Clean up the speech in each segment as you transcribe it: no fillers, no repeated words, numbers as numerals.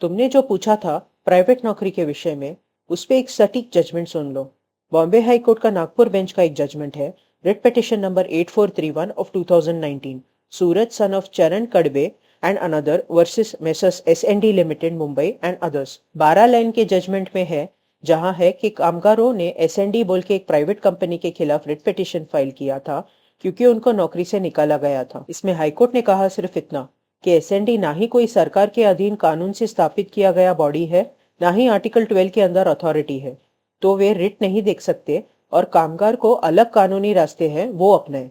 तुमने जो पूछा था प्राइवेट नौकरी के विषय में, उस पे एक सटीक जजमेंट सुन लो। बॉम्बे हाई कोर्ट का नागपुर बेंच का एक जजमेंट है, writ petition number 8431 of 2019, Suraj son of Charan Kadbe and another versus messrs SND limited Mumbai and others. 12 line के जजमेंट में है, जहां है कि कामगारों ने एसएनडी बोल के एक प्राइवेट कंपनी के खिलाफ रिट पिटिशन फाइल किया था क्योंकि उनको नौकरी से निकाला गया था। इसमें हाईकोर्ट ने कहा सिर्फ इतना कि एसएनडी ना ही कोई सरकार के अधीन कानून से स्थापित किया गया बॉडी है, ना ही आर्टिकल 12 के अंदर अथॉरिटी है, तो वे रिट नहीं देख सकते और कामगार को अलग कानूनी रास्ते हैं वो अपनाए।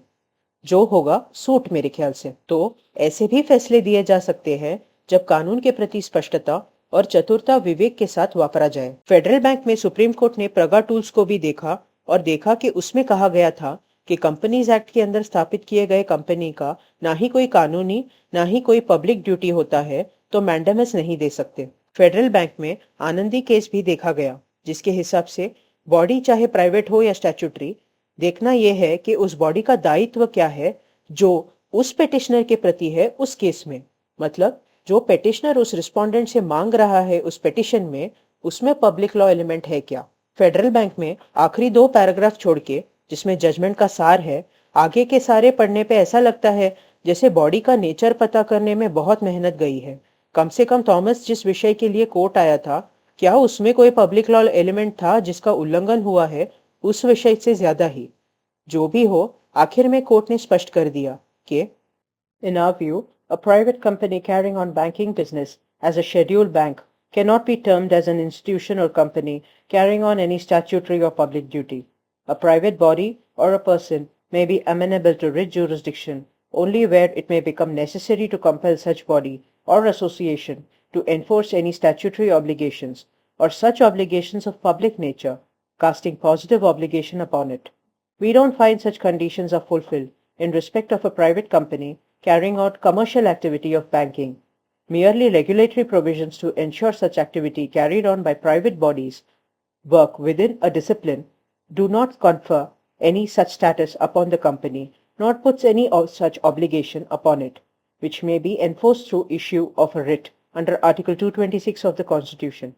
जो होगा सूट मेरे ख्याल से। तो ऐसे भी फैसले दिए जा सकते हैं जब कानून के प्रति स्पष्टता और चतुरता विवेक के साथ वापरा जाए। फेडरल बैंक में सुप्रीम कोर्ट ने प्रगा टूल्स को भी देखा और देखा कि उसमें कहा गया था कि कंपनीज एक्ट के अंदर स्थापित किए गए कंपनी का ना ही कोई कानूनी ना ही कोई पब्लिक ड्यूटी होता है, तो मैंडेमस नहीं दे सकते। फेडरल बैंक में आनंदी केस भी देखा गया, जिसके हिसाब से बॉडी चाहे प्राइवेट हो या स्टैट्यूटरी, देखना यह है कि उस बॉडी का दायित्व क्या है जो उस पेटिशनर के प्रति है उस केस में। मतलब जो पेटिशनर उस रिस्पोंडेंट से मांग रहा है उस पेटिशन में, उसमें पब्लिक लॉ एलिमेंट है क्या। फेडरल बैंक में आखिरी 2 पैराग्राफ छोड़ के, जिसमें जजमेंट का सार है, आगे के सारे पढ़ने पे ऐसा लगता है जैसे बॉडी का नेचर पता करने में बहुत मेहनत गई है। कम से कम थॉमस जिस विषय के लिए कोर्ट आया था, क्या उसमें कोई पब्लिक लॉ एलिमेंट था जिसका उल्लंघन हुआ है उस विषय से ज्यादा ही। जो भी हो, आखिर में कोर्ट ने स्पष्ट कर दिया कि in our view a private company carrying on banking business as a scheduled bank cannot be termed as an institution or company carrying on any statutory or public duty. A private body or a person may be amenable to writ jurisdiction only where it may become necessary to compel such body or association to enforce any statutory obligations or such obligations of public nature, casting positive obligation upon it. We don't find such conditions are fulfilled in respect of a private company carrying out commercial activity of banking. Merely regulatory provisions to ensure such activity carried on by private bodies work within a discipline do not confer any such status upon the company, nor puts any such obligation upon it, which may be enforced through issue of a writ under Article 226 of the Constitution.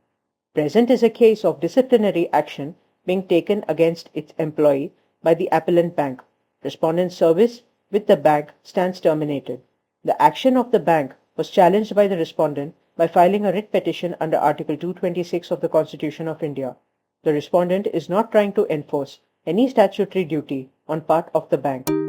Present is a case of disciplinary action being taken against its employee by the appellant bank. Respondent's service with the bank stands terminated. The action of the bank was challenged by the respondent by filing a writ petition under Article 226 of the Constitution of India. The respondent is not trying to enforce any statutory duty on part of the bank.